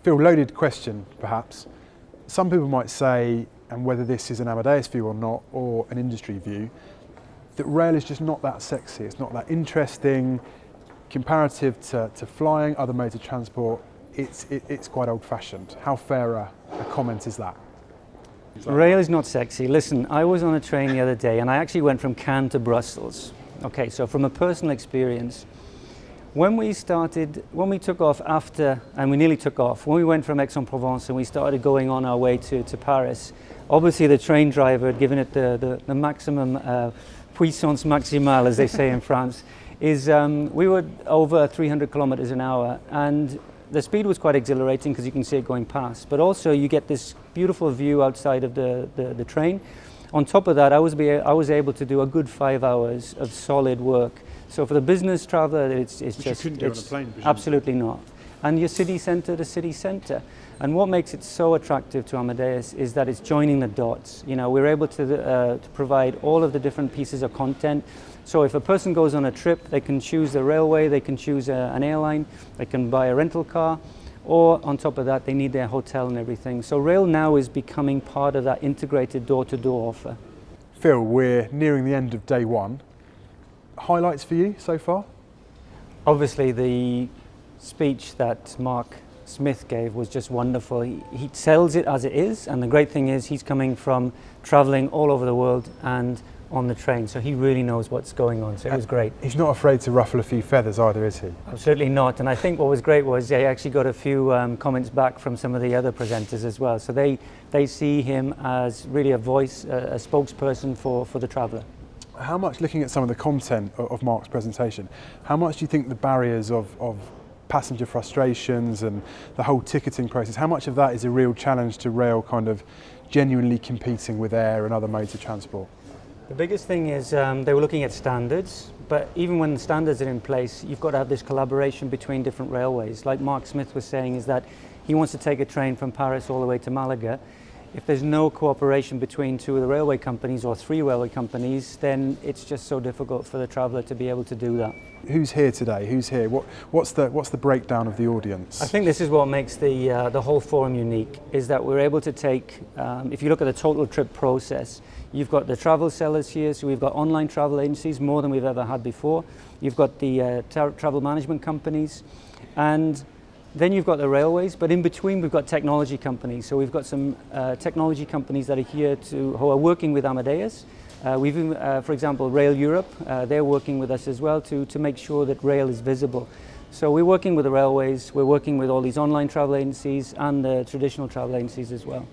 Phil, loaded question perhaps. Some people might say, and whether this is an Amadeus view or not, or an industry view, that rail is just not that sexy, it's not that interesting, comparative to flying, other modes of transport, it's quite old-fashioned. How fair a comment is that? Rail is not sexy. Listen, I was on a train the other day and I actually went from Cannes to Brussels. Okay, so from a personal experience, when we took off after, and we nearly took off, when we went from Aix-en-Provence and we started going on our way to Paris, obviously the train driver had given it the maximum puissance maximale, as they say in France, is we were over 300 kilometers an hour, and the speed was quite exhilarating because you can see it going past, but also you get this beautiful view outside of the train. On top of that, I was able to do a good 5 hours of solid work. So for the business traveler, it's just... you couldn't do on a plane, presumably. Absolutely not. And you're city centre to city centre. And what makes it so attractive to Amadeus is that it's joining the dots. You know, we're able to provide all of the different pieces of content. So if a person goes on a trip, they can choose the railway, they can choose an airline, they can buy a rental car, or on top of that, they need their hotel and everything. So rail now is becoming part of that integrated door-to-door offer. Phil, we're nearing the end of day one. Highlights for you so far? Obviously, the speech that Mark Smith gave was just wonderful. He sells it as it is, and the great thing is he's coming from traveling all over the world and on the train, so he really knows what's going on, so it was great. He's not afraid to ruffle a few feathers either, is he? Absolutely not, and I think what was great was they actually got a few comments back from some of the other presenters as well, so they see him as really a voice, a spokesperson for the traveller. How much, looking at some of the content of Mark's presentation, how much do you think the barriers of passenger frustrations and the whole ticketing process, how much of that is a real challenge to rail kind of genuinely competing with air and other modes of transport? The biggest thing is they were looking at standards, but even when the standards are in place, you've got to have this collaboration between different railways. Like Mark Smith was saying, is that he wants to take a train from Paris all the way to Malaga. If there's no cooperation between two of the railway companies or three railway companies, then it's just so difficult for the traveller to be able to do that. Who's here today? Who's here? What's the breakdown of the audience? I think this is what makes the whole forum unique, is that we're able to take, if you look at the total trip process, you've got the travel sellers here, so we've got online travel agencies, more than we've ever had before. You've got the travel management companies, and then you've got the railways, but in between we've got technology companies. So we've got some technology companies that are here who are working with Amadeus. We've even, for example, Rail Europe, they're working with us as well to make sure that rail is visible. So we're working with the railways, we're working with all these online travel agencies and the traditional travel agencies as well.